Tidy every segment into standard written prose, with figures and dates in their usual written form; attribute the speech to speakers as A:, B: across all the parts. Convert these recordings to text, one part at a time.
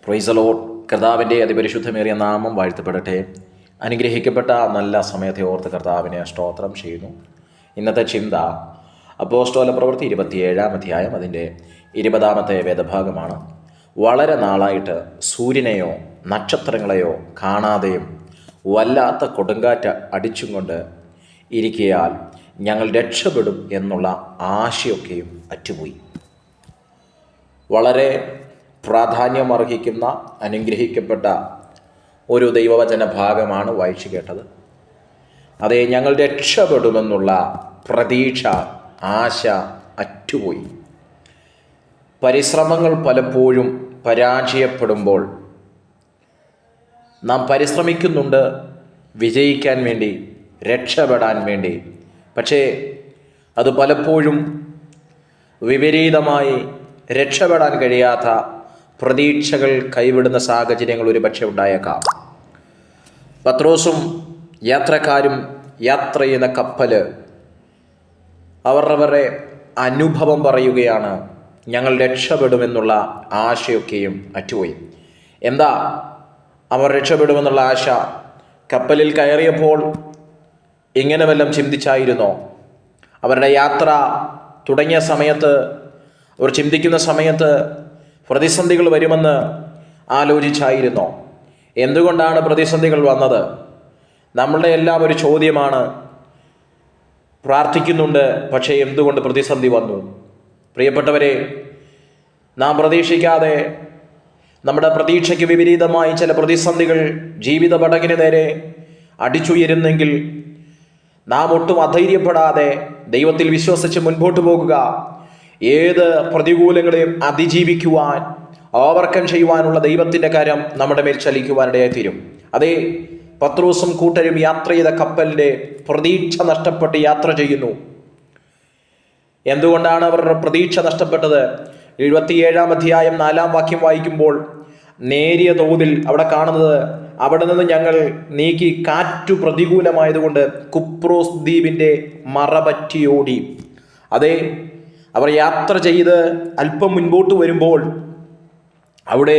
A: Praise the Lord. കർത്താവിൻ്റെ അതിപരിശുദ്ധമേറിയ നാമം വാഴ്ത്തപ്പെടട്ടെ. അനുഗ്രഹിക്കപ്പെട്ട നല്ല സമയത്തെ ഓർത്ത് കർത്താവിനെ സ്തോത്രം ചെയ്യുന്നു. ഇന്നത്തെ ചിന്ത അപ്പോസ്തല പ്രവൃത്തി 27-ാം അധ്യായം അതിൻ്റെ 20-ാമത്തെ വേദഭാഗമാണ്. വളരെ നാളായിട്ട് സൂര്യനെയോ നക്ഷത്രങ്ങളെയോ കാണാതെയും വല്ലാത്ത കൊടുങ്കാറ്റ് അടിച്ചും കൊണ്ട് ഇരിക്കയാൽ ഞങ്ങൾ രക്ഷപ്പെടും എന്നുള്ള ആശയൊക്കെയും അറ്റുപോയി. വളരെ പ്രാധാന്യമർഹിക്കുന്ന അനുഗ്രഹിക്കപ്പെട്ട ഒരു ദൈവവചന ഭാഗമാണ് വായിച്ചു കേട്ടത്. അതേ, ഞങ്ങൾ രക്ഷപ്പെടുമെന്നുള്ള പ്രതീക്ഷ, ആശ അറ്റുപോയി. പരിശ്രമങ്ങൾ പലപ്പോഴും പരാജയപ്പെടുമ്പോൾ നാം പരിശ്രമിക്കുന്നുണ്ട് വിജയിക്കാൻ വേണ്ടി, രക്ഷപ്പെടാൻ വേണ്ടി. പക്ഷേ അത് പലപ്പോഴും വിപരീതമായി രക്ഷപ്പെടാൻ കഴിയാത്ത പ്രതീക്ഷകൾ കൈവിടുന്ന സാഹചര്യങ്ങൾ ഒരുപക്ഷെ ഉണ്ടായേക്കാം. പത്രോസും യാത്രക്കാരും യാത്ര ചെയ്യുന്ന കപ്പൽ അവരവരുടെ അനുഭവം പറയുകയാണ്. ഞങ്ങൾ രക്ഷപ്പെടുമെന്നുള്ള ആശയൊക്കെയും അറ്റുപോയി. എന്താ അവർ രക്ഷപ്പെടുമെന്നുള്ള ആശ? കപ്പലിൽ കയറിയപ്പോൾ ഇങ്ങനെ വല്ലതും ചിന്തിച്ചായിരുന്നോ? അവരുടെ യാത്ര തുടങ്ങിയ സമയത്ത്, അവർ ചിന്തിക്കുന്ന സമയത്ത് പ്രതിസന്ധികൾ വരുമെന്ന് ആലോചിച്ചായിരുന്നോ? എന്തുകൊണ്ടാണ് പ്രതിസന്ധികൾ വന്നത്? നമ്മളുടെ എല്ലാം ഒരു ചോദ്യമാണ്. പ്രാർത്ഥിക്കുന്നുണ്ട്, പക്ഷേ എന്തുകൊണ്ട് പ്രതിസന്ധി വന്നു? പ്രിയപ്പെട്ടവരെ, നാം പ്രതീക്ഷിക്കാതെ നമ്മുടെ പ്രതീക്ഷയ്ക്ക് വിപരീതമായി ചില പ്രതിസന്ധികൾ ജീവിത പടകിന് നേരെ അടിച്ചുയരുന്നെങ്കിൽ നാം ഒട്ടും അധൈര്യപ്പെടാതെ ദൈവത്തിൽ വിശ്വസിച്ച് മുൻപോട്ട് പോകുക. ഏത് പ്രതികൂലങ്ങളെയും അതിജീവിക്കുവാൻ, ഓവർകം ചെയ്യുവാനുള്ള ദൈവത്തിൻ്റെ കരം നമ്മുടെ മേൽ ചലിക്കുവാനിടയായി തീരും. അതേ, പത്രോസും കൂട്ടരും യാത്ര ചെയ്ത കപ്പലിൻ്റെ പ്രതീക്ഷ നഷ്ടപ്പെട്ട് യാത്ര ചെയ്യുന്നു. എന്തുകൊണ്ടാണ് അവരുടെ പ്രതീക്ഷ നഷ്ടപ്പെട്ടത്? 77-ാം അധ്യായം 4-ാം വാക്യം വായിക്കുമ്പോൾ നേരിയ തോതിൽ അവിടെ കാണുന്നത്, അവിടെ നിന്ന് ഞങ്ങൾ നീക്കി കാറ്റു പ്രതികൂലമായതുകൊണ്ട് കുപ്രോസ് ദ്വീപിൻ്റെ മറപറ്റിയോടി. അതേ, അവർ യാത്ര ചെയ്ത് അല്പം മുൻപോട്ട് വരുമ്പോൾ അവിടെ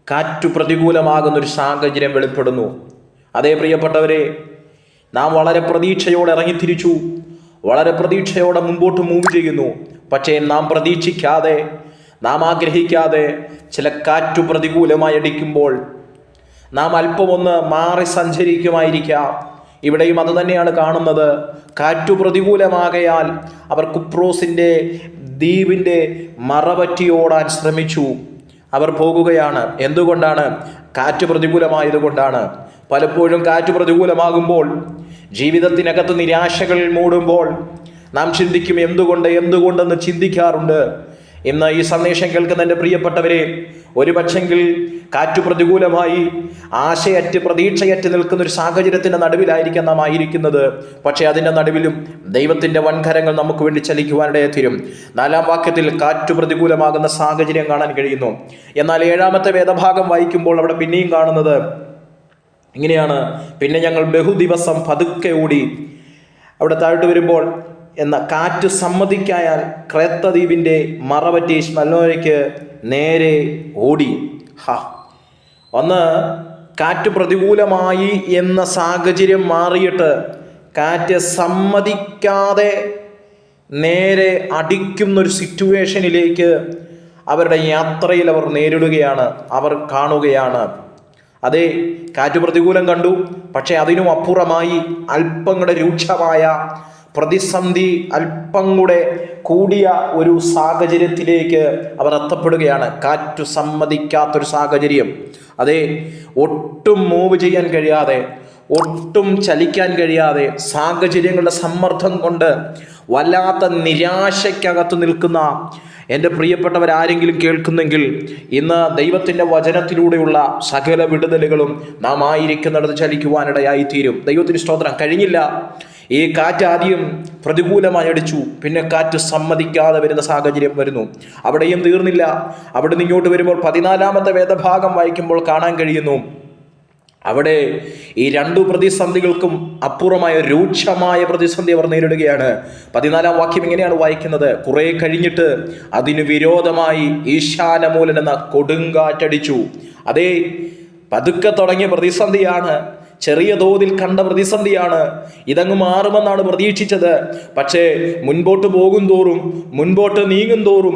A: കാറ്റു പ്രതികൂലമാകുന്നൊരു സാഹചര്യം വെളിപ്പെടുന്നു. അതേ പ്രിയപ്പെട്ടവരെ, നാം വളരെ പ്രതീക്ഷയോടെ ഇറങ്ങിത്തിരിച്ചു, വളരെ പ്രതീക്ഷയോടെ മുമ്പോട്ട് മൂവ് ചെയ്യുന്നു. പക്ഷേ നാം പ്രതീക്ഷിക്കാതെ, നാം ആഗ്രഹിക്കാതെ ചില കാറ്റു പ്രതികൂലമായി അടിക്കുമ്പോൾ നാം അല്പമൊന്ന് മാറി സഞ്ചരിക്കുമായിരിക്കാം. ഇവിടെയും അത് തന്നെയാണ് കാണുന്നത്. കാറ്റു പ്രതികൂലമാകയാൽ അവർ കുപ്രോസിൻ്റെ ദ്വീപിൻ്റെ മറപറ്റി ഓടാൻ ശ്രമിച്ചു. അവർ പോകുകയാണ്. എന്തുകൊണ്ടാണ്? കാറ്റ് പ്രതികൂലമായതുകൊണ്ടാണ്. പലപ്പോഴും കാറ്റ് പ്രതികൂലമാകുമ്പോൾ, ജീവിതത്തിനകത്ത് നിരാശകൾ മൂടുമ്പോൾ നാം ചിന്തിക്കും എന്തുകൊണ്ടെന്ന് ചിന്തിക്കാറുണ്ട്. ഇന്ന് ഈ സന്ദേശം കേൾക്കുന്ന എൻ്റെ പ്രിയപ്പെട്ടവരെ, ഒരു പക്ഷെങ്കിൽ കാറ്റു പ്രതികൂലമായി ആശയറ്റ് പ്രതീക്ഷയറ്റ് നിൽക്കുന്ന ഒരു സാഹചര്യത്തിൻ്റെ നടുവിലായിരിക്കാം നാം ആയിരിക്കുന്നത്. പക്ഷേ അതിൻ്റെ നടുവിലും ദൈവത്തിൻ്റെ വൻകരങ്ങൾ നമുക്ക് വേണ്ടി ചലിക്കുവാനിടയെ തീരും. 4-ാം വാക്യത്തിൽ കാറ്റു പ്രതികൂലമാകുന്ന സാഹചര്യം കാണാൻ കഴിയുന്നു. എന്നാൽ 7-ാമത്തെ വേദഭാഗം വായിക്കുമ്പോൾ അവിടെ പിന്നെയും കാണുന്നത് ഇങ്ങനെയാണ്: പിന്നെ ഞങ്ങൾ ബഹുദിവസം പതുക്കെ ഓടി. അവിടെ താഴോട്ട് വരുമ്പോൾ, എന്ന കാറ്റ് സമ്മതിക്കായാൽ ക്രേത്തദ്വീപിൻ്റെ മറപറ്റി സ്മലോനയ്ക്ക് നേരെ ഓടി. ഒന്ന്, കാറ്റ് പ്രതികൂലമായി എന്ന സാഹചര്യം മാറിയിട്ട് കാറ്റ് സമ്മതിക്കാതെ നേരെ അടിക്കുന്നൊരു സിറ്റുവേഷനിലേക്ക് അവരുടെ യാത്രയിൽ അവർ നേരിടുകയാണ്, അവർ കാണുകയാണ്. അതേ, കാറ്റ് പ്രതികൂലം കണ്ടു, പക്ഷേ അതിനും അപ്പുറമായി അല്പം കൂടെ രൂക്ഷമായ പ്രതിസന്ധി, അല്പം കൂടെ കൂടിയ ഒരു സാഹചര്യത്തിലേക്ക് അവർ എത്തപ്പെടുകയാണ്. കാറ്റു സമ്മതിക്കാത്തൊരു സാഹചര്യം. അതേ, ഒട്ടും മൂവ് ചെയ്യാൻ കഴിയാതെ, ഒട്ടും ചലിക്കാൻ കഴിയാതെ, സാഹചര്യങ്ങളുടെ സമ്മർദ്ദം കൊണ്ട് വല്ലാത്ത നിരാശയ്ക്കകത്ത് നിൽക്കുന്ന എൻ്റെ പ്രിയപ്പെട്ടവരാരെങ്കിലും കേൾക്കുന്നെങ്കിൽ, ഇന്ന് ദൈവത്തിൻ്റെ വചനത്തിലൂടെയുള്ള സകല വിടുതലുകളും നാം ആയിരിക്കുന്നിടത്ത് ചലിക്കുവാനിടയായിത്തീരും. ദൈവത്തിന് സ്തോത്രം. കഴിഞ്ഞില്ല, ഈ കാറ്റ് ആദ്യം പ്രതികൂലമായി അടിച്ചു, പിന്നെ കാറ്റ് സമ്മതിക്കാതെ വരുന്ന സാഹചര്യം വരുന്നു. അവിടെയും തീർന്നില്ല. അവിടെ നിന്ന് ഇങ്ങോട്ട് വരുമ്പോൾ 14-ാമത്തെ വേദഭാഗം വായിക്കുമ്പോൾ കാണാൻ കഴിയുന്നു, അവിടെ ഈ രണ്ടു പ്രതിസന്ധികൾക്കും അപ്പുറമായ രൂക്ഷമായ പ്രതിസന്ധി അവർ നേരിടുകയാണ്. 14-ാം വാക്യം ഇങ്ങനെയാണ് വായിക്കുന്നത്: കുറെ കഴിഞ്ഞിട്ട് അതിനു വിരോധമായി ഈശാനമൂലൻ എന്ന കൊടുങ്കാറ്റടിച്ചു. അതേ, പതുക്കെ തുടങ്ങിയ പ്രതിസന്ധിയാണ്, ചെറിയ തോതിൽ കണ്ട പ്രതിസന്ധിയാണ്. ഇതങ്ങ് മാറുമെന്നാണ് പ്രതീക്ഷിച്ചത്. പക്ഷേ മുൻപോട്ട് പോകും തോറും, മുൻപോട്ട് നീങ്ങും തോറും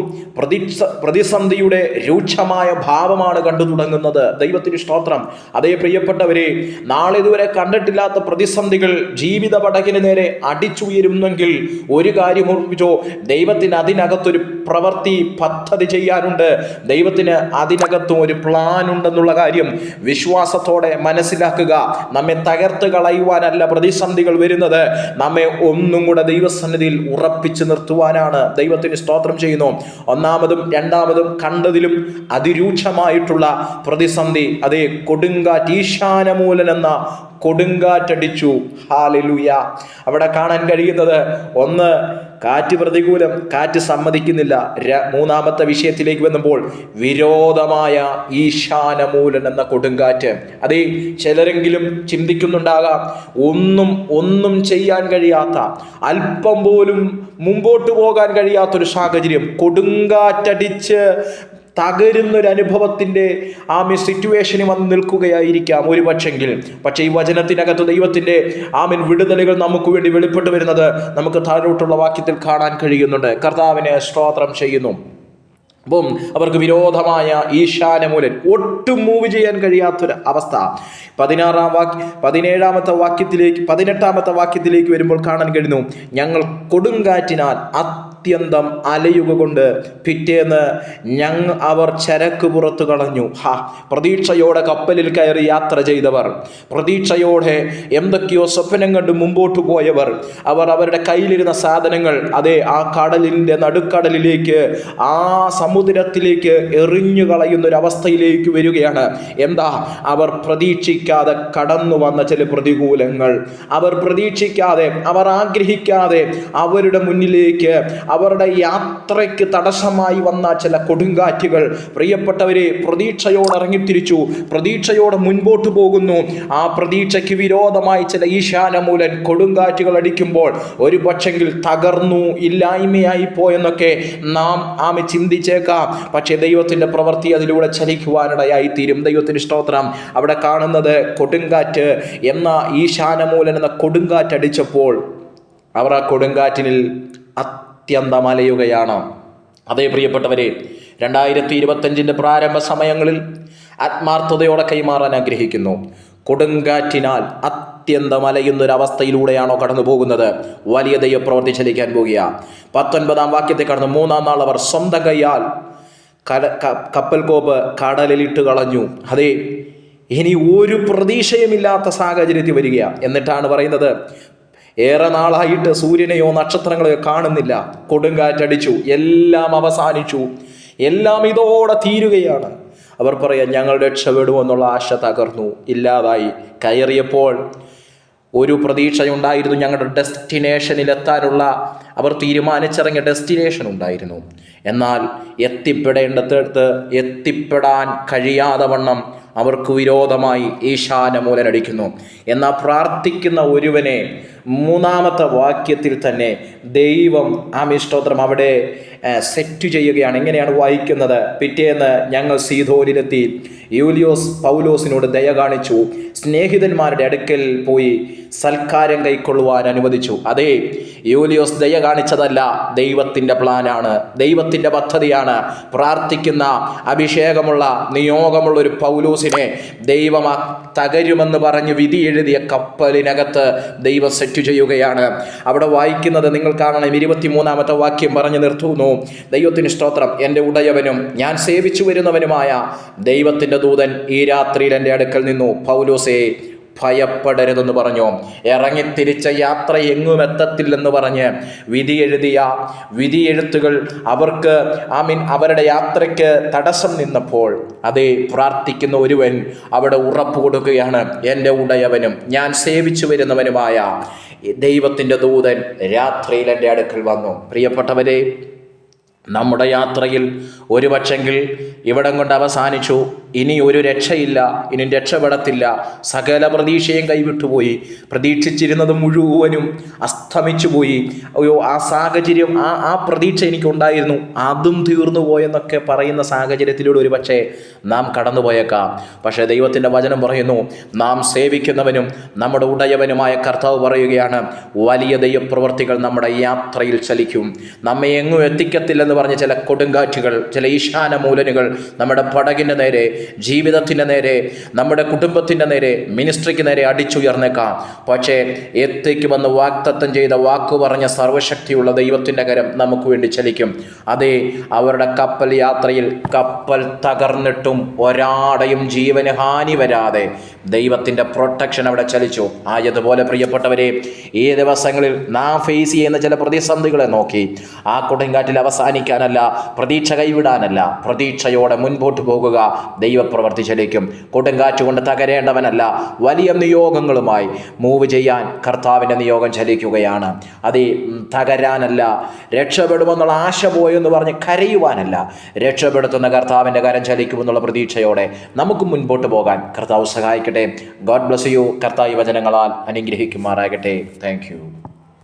A: പ്രതിസന്ധിയുടെ രൂക്ഷമായ ഭാവമാണ് കണ്ടു തുടങ്ങുന്നത്. ദൈവത്തിന് സ്തോത്രം. അതേ പ്രിയപ്പെട്ടവരെ, നാളിതുവരെ കണ്ടിട്ടില്ലാത്ത പ്രതിസന്ധികൾ ജീവിത പടകിന് നേരെ അടിച്ചുയരുന്നെങ്കിൽ ഒരു കാര്യം ഓർമ്മിച്ചോ, ദൈവത്തിന് അതിനകത്തൊരു പ്രവൃത്തി പദ്ധതി ചെയ്യാനുണ്ട്. ദൈവത്തിന് അതിനകത്തും ഒരു പ്ലാൻ ഉണ്ടെന്നുള്ള കാര്യം വിശ്വാസത്തോടെ മനസ്സിലാക്കുക. നമ്മെ തകർത്ത് കളയുവാനല്ല പ്രതിസന്ധികൾ വരുന്നത്, നമ്മെ ഒന്നും കൂടെ ദൈവസന്നിധിയിൽ ഉറപ്പിച്ചു നിർത്തുവാനാണ്. ദൈവത്തിന് സ്തോത്രം ചെയ്യുന്നു. ഒന്നാമതും രണ്ടാമതും കണ്ടതിലും അതിരൂക്ഷമായിട്ടുള്ള പ്രതിസന്ധി, അതേ കൊടുങ്കാറ്റ്, ഈശാനമൂലൻ എന്ന കൊടുങ്കാറ്റടിച്ചു. ഹല്ലേലൂയ. അവിടെ കാണാൻ കഴിയുന്നത്, ഒന്ന്, കാറ്റ് പ്രതികൂലം, കാറ്റ് സമ്മതിക്കുന്നില്ല. മൂന്നാമത്തെ വിഷയത്തിലേക്ക് വന്നപ്പോൾ വിരോധമായ ഈശാനമൂലൻ എന്ന കൊടുങ്കാറ്റ്. അതേ, ചിലരെങ്കിലും ചിന്തിക്കുന്നുണ്ടാകാം, ഒന്നും ചെയ്യാൻ കഴിയാത്ത, അല്പം പോലും മുമ്പോട്ട് പോകാൻ കഴിയാത്തൊരു സാഹചര്യം, കൊടുങ്കാറ്റടിച്ച് തകരുന്നൊരു അനുഭവത്തിൻ്റെ സിറ്റുവേഷനിൽ വന്ന് നിൽക്കുകയായിരിക്കാം ഒരു പക്ഷെങ്കിൽ. പക്ഷേ ഈ വചനത്തിനകത്ത് ദൈവത്തിൻ്റെ വിടുതലുകൾ നമുക്ക് വേണ്ടി വെളിപ്പെട്ട് വരുന്നത് നമുക്ക് താഴോട്ടുള്ള വാക്യത്തിൽ കാണാൻ കഴിയുന്നുണ്ട്. കർത്താവിനെ സ്തോത്രം ചെയ്യുന്നു. അപ്പം അവർക്ക് വിരോധമായ ഈശാനമൂലൻ, ഒട്ടും മൂവ് ചെയ്യാൻ കഴിയാത്തൊരു അവസ്ഥ. 18-ാമത്തെ വാക്യത്തിലേക്ക് വരുമ്പോൾ കാണാൻ കഴിയുന്നു, ഞങ്ങൾ കൊടുങ്കാറ്റിനാൽ അത്യന്തം അലയുക കൊണ്ട് പിറ്റേന്ന് അവർ ചരക്ക് പുറത്തു കളഞ്ഞു. പ്രതീക്ഷയോടെ കപ്പലിൽ കയറി യാത്ര ചെയ്തവർ, പ്രതീക്ഷയോടെ എന്തൊക്കെയോ സ്വപ്നം കണ്ട് മുമ്പോട്ട് പോയവർ, അവർ അവരുടെ കയ്യിലിരുന്ന സാധനങ്ങൾ അതേ ആ കടലിൻ്റെ നടുക്കടലിലേക്ക്, ആ സമുദ്രത്തിലേക്ക് എറിഞ്ഞു കളയുന്നൊരവസ്ഥയിലേക്ക് വരികയാണ്. എന്താ? അവർ പ്രതീക്ഷിക്കാതെ കടന്നു വന്ന ചില പ്രതികൂലങ്ങൾ, അവർ പ്രതീക്ഷിക്കാതെ, അവർ ആഗ്രഹിക്കാതെ അവരുടെ മുന്നിലേക്ക്, അവരുടെ യാത്രയ്ക്ക് തടസ്സമായി വന്ന ചില കൊടുങ്കാറ്റുകൾ. പ്രിയപ്പെട്ടവരെ, പ്രതീക്ഷയോടെ ഇറങ്ങിത്തിരിച്ചു, പ്രതീക്ഷയോടെ മുൻപോട്ട് പോകുന്നു. ആ പ്രതീക്ഷയ്ക്ക് വിരോധമായി ചില ഈശാനമൂലൻ കൊടുങ്കാറ്റുകൾ അടിക്കുമ്പോൾ ഒരു പക്ഷെങ്കിൽ തകർന്നു, ഇല്ലായ്മയായി പോയെന്നൊക്കെ നാം ചിന്തിച്ചേക്കാം. പക്ഷേ ദൈവത്തിൻ്റെ പ്രവൃത്തി അതിലൂടെ ചലിക്കുവാനിടയായി തീരും. ദൈവത്തിന് സ്തോത്രം. അവിടെ കാണുന്നത്, കൊടുങ്കാറ്റ് എന്ന ഈശാനമൂലൻ എന്ന കൊടുങ്കാറ്റ് അടിച്ചപ്പോൾ അവർ ആ കൊടുങ്കാറ്റിൽ അത്യന്തം അലയുകയാണ്. അതേ പ്രിയപ്പെട്ടവരെ, 2025 പ്രാരംഭ സമയങ്ങളിൽ ആത്മാർത്ഥതയോടെ കൈമാറാൻ ആഗ്രഹിക്കുന്നു. കൊടുങ്കാറ്റിനാൽ അത്യന്തം അലയുന്നൊരവസ്ഥയിലൂടെയാണോ കടന്നു പോകുന്നത്? വലിയ ദൈവപ്രവൃത്തി ചലിക്കാൻ പോകുക. 19-ാം വാക്യത്തെ കടന്ന് 3-ാം നാൾ അവർ സ്വന്തം കൈയാൽ കപ്പൽ കോപ്പ് കടലിലിട്ട് കളഞ്ഞു. അതേ, ഇനി ഒരു പ്രതീക്ഷയുമില്ലാത്ത സാഹചര്യത്തിൽ വരിക. എന്നിട്ടാണ് പറയുന്നത്, ഏറെ നാളായിട്ട് സൂര്യനെയോ നക്ഷത്രങ്ങളെയോ കാണുന്നില്ല, കൊടുങ്കാറ്റടിച്ചു, എല്ലാം അവസാനിച്ചു, എല്ലാം ഇതോടെ തീരുകയാണ്. അവർ പറയാം, ഞങ്ങൾ രക്ഷപ്പെടുമെന്നുള്ള ആശ തകർന്നു, ഇല്ലാതായി. കയറിയപ്പോൾ ഒരു പ്രതീക്ഷയുണ്ടായിരുന്നു, ഞങ്ങളുടെ ഡെസ്റ്റിനേഷനിലെത്താനുള്ള അവർ തീരുമാനിച്ചിറങ്ങിയ ഡെസ്റ്റിനേഷൻ ഉണ്ടായിരുന്നു. എന്നാൽ എത്തിപ്പെടേണ്ടടുത്ത് എത്തിപ്പെടാൻ കഴിയാതെ വണ്ണം അവർക്ക് വിരോധമായി ഈശാനമൂലൻ അടിക്കുന്നു. എന്നാൽ പ്രാർത്ഥിക്കുന്ന ഒരുവനെ 3-ാമത്തെ വാക്യത്തിൽ തന്നെ ദൈവം സ്തോത്രം അവിടെ സെറ്റ് ചെയ്യുകയാണ്. എങ്ങനെയാണ് വായിക്കുന്നത്? പിറ്റേന്ന് ഞങ്ങൾ സീദോനിലെത്തി, യൂലിയോസ് പൗലോസിനോട് ദയ കാണിച്ചു, സ്നേഹിതന്മാരുടെ അടുക്കൽ പോയി സൽക്കാരം കൈക്കൊള്ളുവാൻ അനുവദിച്ചു. അതേ, യൂലിയോസ് ദയ കാണിച്ചതല്ല, ദൈവത്തിൻ്റെ പ്ലാനാണ്, ദൈവത്തിൻ്റെ പദ്ധതിയാണ്. പ്രാർത്ഥിക്കുന്ന അഭിഷേകമുള്ള നിയോഗമുള്ള ഒരു പൗലോസിനെ ദൈവം തകരുമെന്ന് പറഞ്ഞ് വിധി എഴുതിയ കപ്പലിനകത്ത് ദൈവം സെറ്റ് ചെയ്യുകയാണ്. അവിടെ വായിക്കുന്നത് നിങ്ങൾ കാണണം, 23-ാമത്തെ വാക്യം പറഞ്ഞു നിർത്തുന്നു. ദൈവത്തിന് സ്തോത്രം. എൻ്റെ ഉടയവനും ഞാൻ സേവിച്ചു വരുന്നവനുമായ ദൈവത്തിൻ്റെ ദൂതൻ ഈ രാത്രിയിൽ എൻ്റെ അടുക്കൽ നിന്നു, പൗലോസേ ഭയപ്പെടരുതെന്ന് പറഞ്ഞു. ഇറങ്ങിത്തിരിച്ച യാത്ര എങ്ങും എത്തത്തില്ലെന്ന് പറഞ്ഞ് വിധിയെഴുത്തുകൾ അവർക്ക് അവരുടെ യാത്രയ്ക്ക് തടസ്സം നിന്നപ്പോൾ അതേ പ്രാർത്ഥിക്കുന്ന ഒരുവൻ അവിടെ ഉറപ്പ് കൊടുക്കുകയാണ്, എൻ്റെ ഉടയവനും ഞാൻ സേവിച്ചു വരുന്നവനുമായ ദൈവത്തിൻ്റെ ദൂതൻ രാത്രിയിൽ എൻ്റെ അടുക്കൽ വന്നു. പ്രിയപ്പെട്ടവരെ, നമ്മുടെ യാത്രയിൽ ഒരു പക്ഷെങ്കിൽ ഇവിടം കൊണ്ട് അവസാനിച്ചു, ഇനി ഒരു രക്ഷയില്ല, ഇനി രക്ഷപ്പെടത്തില്ല, സകല പ്രതീക്ഷയും കൈവിട്ടുപോയി, പ്രതീക്ഷിച്ചിരുന്നത് മുഴുവനും അസ്തമിച്ചു പോയി, അയ്യോ ആ സാഹചര്യം ആ പ്രതീക്ഷ എനിക്കുണ്ടായിരുന്നു അതും തീർന്നു പോയെന്നൊക്കെ പറയുന്ന സാഹചര്യത്തിലൂടെ ഒരു പക്ഷേ നാം കടന്നുപോയേക്കാം. പക്ഷേ ദൈവത്തിൻ്റെ വചനം പറയുന്നു, നാം സേവിക്കുന്നവനും നമ്മുടെ ഉടയവനുമായ കർത്താവ് പറയുകയാണ്, വലിയ ദൈവപ്രവർത്തികൾ നമ്മുടെ യാത്രയിൽ ചലിക്കും. നമ്മെ എങ്ങും എത്തിക്കത്തില്ലെന്ന് പറഞ്ഞ് ചില കൊടുങ്കാറ്റുകൾ, ചില ഈശാന മൂലനുകൾ നമ്മുടെ പടകിൻ്റെ നേരെ, ജീവിതത്തിൻ്റെ നേരെ, നമ്മുടെ കുടുംബത്തിൻ്റെ നേരെ, മിനിസ്ട്രിക്ക് നേരെ അടിച്ചുയർന്നേക്കാം. പക്ഷേ എത്തിക്കുമെന്ന് വാഗ്ദത്തം ചെയ്ത വാക്കു പറഞ്ഞ സർവശക്തിയുള്ള ദൈവത്തിൻ്റെ കരം നമുക്ക് വേണ്ടി ചലിക്കും. അതേ, അവരുടെ കപ്പൽ യാത്രയിൽ കപ്പൽ തകർന്നിട്ടും ഒരാടെയും ജീവന് ഹാനി വരാതെ ദൈവത്തിൻ്റെ പ്രൊട്ടക്ഷൻ അവിടെ ചലിച്ചു. ആയതുപോലെ പ്രിയപ്പെട്ടവരെ, ഈ ദിവസങ്ങളിൽ നാം ഫേസ് ചെയ്യുന്ന ചില പ്രതിസന്ധികളെ നോക്കി ആ കൊടുങ്കാറ്റിൽ അവസാനിക്കാനല്ല, പ്രതീക്ഷ കൈവിടാനല്ല, പ്രതീക്ഷയോടെ മുൻപോട്ട് പോകുക. ദൈവപ്രവർത്തി ചലിക്കും. കൊടുങ്കാറ്റ് കൊണ്ട് തകരേണ്ടവനല്ല, വലിയ നിയോഗങ്ങളുമായി മൂവ് ചെയ്യാൻ കർത്താവിൻ്റെ നിയോഗം ചലിക്കുകയാണ്. അത് തകരാനല്ല, രക്ഷപ്പെടുമെന്നുള്ള ആശ പോയെന്ന് പറഞ്ഞ് കരയുവാനല്ല, രക്ഷപ്പെടുത്തുന്ന കർത്താവിൻ്റെ കരം ചലിക്കുമെന്നുള്ള പ്രതീക്ഷയോടെ നമുക്ക് മുൻപോട്ട് പോകാൻ കർത്താവ് സഹായിക്കട്ടെ. God bless you. കർത്താവ് വചനങ്ങളാൽ അനുഗ്രഹിക്കുമാറാകട്ടെ. Thank you.